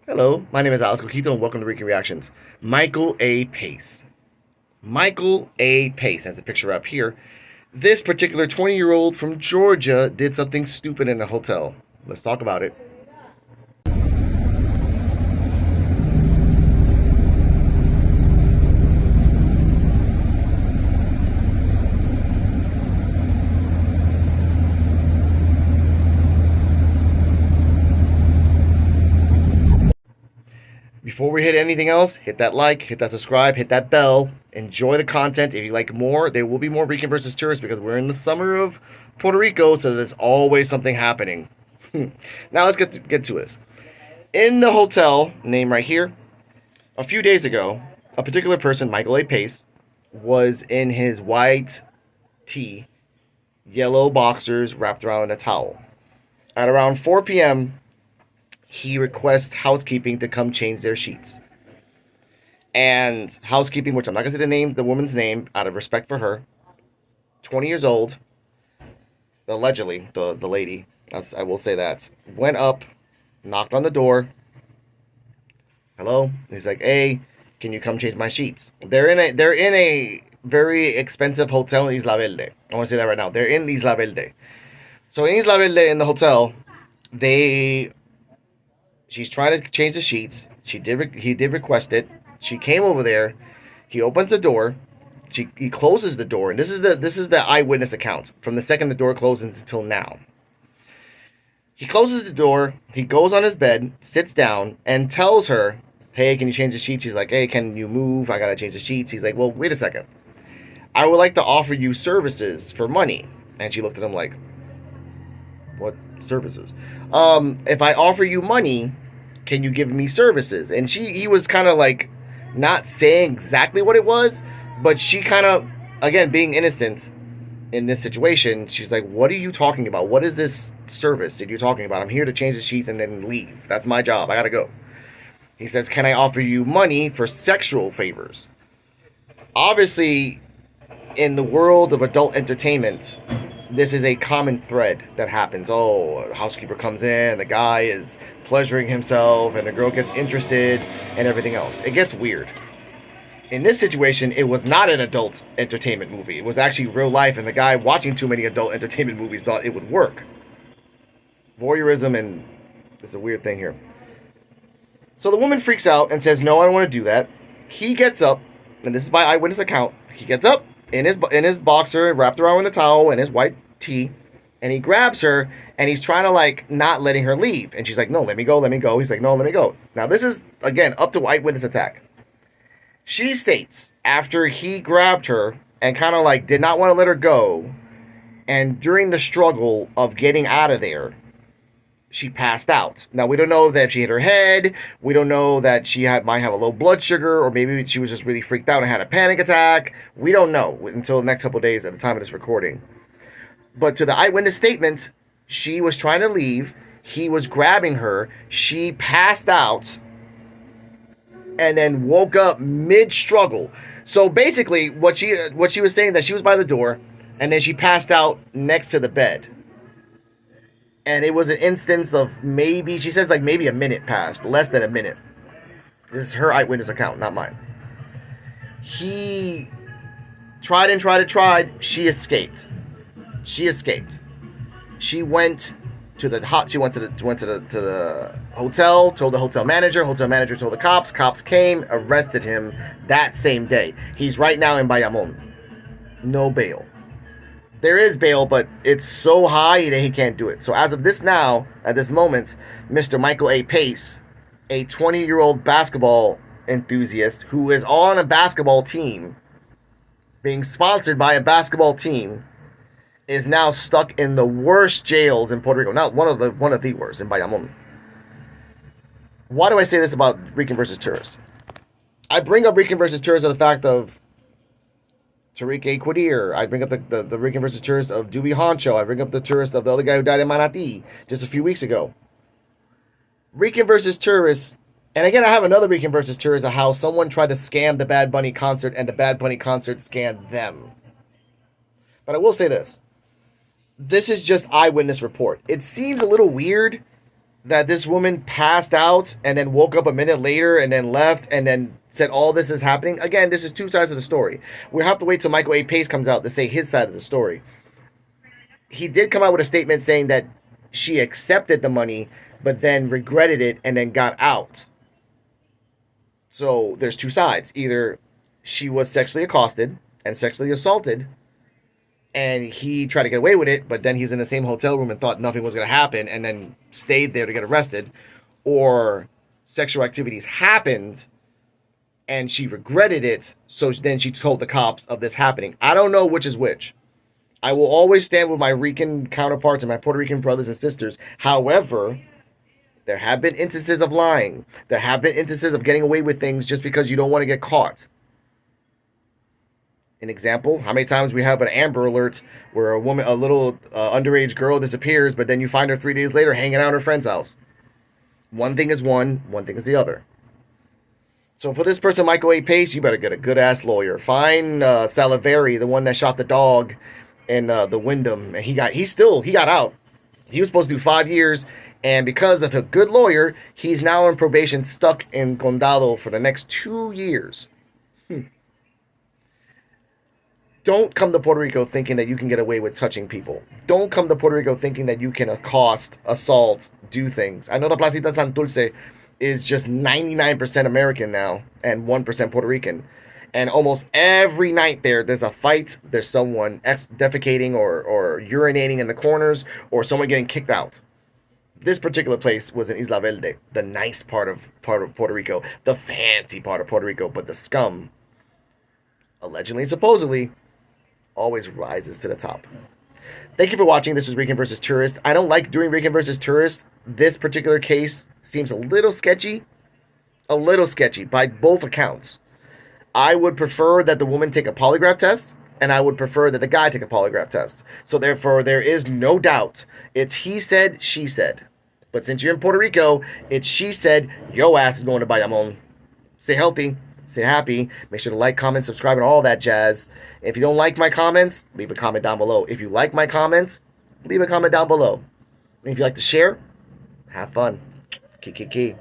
Hello, my name is Alex Coquito and welcome to Rican Reactions. Micheal A. Pace. Micheal A. Pace, as a picture up here. This particular 20-year-old from Georgia did something stupid in a hotel. Let's talk about it. Before we hit anything else, hit that like, hit that subscribe, hit that bell. Enjoy the content. If you like more, there will be more Rican versus tourists because we're in the summer of Puerto Rico, so there's always something happening. Now let's get to this. In the hotel, name right here, a few days ago, a particular person, Micheal A. Pace, was in his white tee, yellow boxers wrapped around a towel. At around 4 p.m., he requests housekeeping to come change their sheets. And housekeeping, which I'm not going to say the woman's name, out of respect for her, 20 years old, allegedly, the lady, I will say that, went up, knocked on the door. Hello? He's like, hey, can you come change my sheets? They're in a very expensive hotel in Isla Verde. I want to say that right now. They're in Isla Verde. So in Isla Verde, in the hotel, she's trying to change the sheets. He did request it. She came over there. He opens the door. He closes the door, and this is the eyewitness account from the second the door closes until now. He closes the door. He goes on his bed, sits down, and tells her, "Hey, can you change the sheets?" She's like, "Hey, can you move? I gotta change the sheets." He's like, "Well, wait a second. I would like to offer you services for money." And she looked at him like, "What services? If I offer you money, can you give me services?" And he was kind of like not saying exactly what it was, but she kind of, again, being innocent in this situation, she's like, "What are you talking about? What is this service that you're talking about? I'm here to change the sheets and then leave. That's my job. I gotta go." He says, "Can I offer you money for sexual favors?" Obviously, in the world of adult entertainment, this is a common thread that happens. Oh, a housekeeper comes in, the guy is pleasuring himself, and the girl gets interested, and everything else. It gets weird. In this situation, it was not an adult entertainment movie. It was actually real life, and the guy watching too many adult entertainment movies thought it would work. Voyeurism, and it's a weird thing here. So the woman freaks out and says, "No, I don't want to do that." He gets up, and this is by eyewitness account. He gets up in his boxer, wrapped around in a towel, and his white tee, and he grabs her, and he's trying to, like, not letting her leave. And she's like, "No, let me go, let me go." He's like, "No, let me go." Now, this is, again, up to eyewitness attack. She states, after he grabbed her and kind of, like, did not want to let her go, and during the struggle of getting out of there, she passed out. Now, we don't know that if she hit her head. We don't know that she might have a low blood sugar, or maybe she was just really freaked out and had a panic attack. We don't know until the next couple of days at the time of this recording. But to the eyewitness statement, she was trying to leave. He was grabbing her. She passed out and then woke up mid-struggle. So basically, what she was saying, that she was by the door, and then she passed out next to the bed. And it was an instance of maybe, she says, like, maybe a minute passed, less than a minute. This is her eyewitness account, not mine. He tried and tried. She escaped. She went to the hotel, told the hotel manager. Hotel manager told the cops. Cops came, arrested him that same day. He's right now in Bayamon. No bail. There is bail, but it's so high that he can't do it. So as of this now, at this moment, Mr. Micheal A. Pace, a 20-year-old basketball enthusiast who is on a basketball team, being sponsored by a basketball team, is now stuck in the worst jails in Puerto Rico. Not one of the worst, in Bayamon. Why do I say this about Rican versus tourists? I bring up Rican versus tourists of the fact of Tariq A. Quadir. I bring up the Rican versus tourists of Doobie Honcho. I bring up the tourist of the other guy who died in Manatee just a few weeks ago. Rican versus tourists, and again, I have another Rican versus tourists of how someone tried to scam the Bad Bunny concert, and the Bad Bunny concert scammed them. But I will say this. This is just eyewitness report. It seems a little weird that this woman passed out and then woke up a minute later and then left and then said all this is happening. Again, this is two sides of the story. We have to wait till Michael A. Pace comes out to say his side of the story. He did come out with a statement saying that she accepted the money but then regretted it and then got out. So there's two sides. Either she was sexually accosted and sexually assaulted and he tried to get away with it, but then he's in the same hotel room and thought nothing was going to happen and then stayed there to get arrested, or sexual activities happened and she regretted it, so then she told the cops of this happening. I don't know which is which. I will always stand with my Rican counterparts and my Puerto Rican brothers and sisters. However, there have been instances of lying. There have been instances of getting away with things just because you don't want to get caught. An example, how many times we have an Amber Alert where a woman, a little underage girl disappears, but then you find her 3 days later hanging out at her friend's house. One thing is one thing is the other. So for this person, Michael A. Pace, you better get a good-ass lawyer. Find Saliveri, the one that shot the dog in the Wyndham, and he got out. He was supposed to do 5 years, and because of a good lawyer, he's now on probation, stuck in Condado for the next 2 years. Don't come to Puerto Rico thinking that you can get away with touching people. Don't come to Puerto Rico thinking that you can accost, assault, do things. I know the Placita San Dulce is just 99% American now and 1% Puerto Rican. And almost every night there's a fight. There's someone defecating or urinating in the corners, or someone getting kicked out. This particular place was in Isla Verde, the nice part of Puerto Rico, the fancy part of Puerto Rico, but the scum, allegedly, supposedly, always rises to the top. Thank you for watching. This is Rican versus Tourist. I don't like doing Rican versus Tourist. This particular case seems a little sketchy by both accounts. I would prefer that the woman take a polygraph test, and I would prefer that the guy take a polygraph test. So therefore, there is no doubt. It's he said, she said. But since you're in Puerto Rico, it's she said, yo ass is going to Bayamon. Stay healthy. Stay happy. Make sure to like, comment, subscribe, and all that jazz. If you don't like my comments, leave a comment down below. If you like my comments, leave a comment down below. And if you like to share, have fun. Key.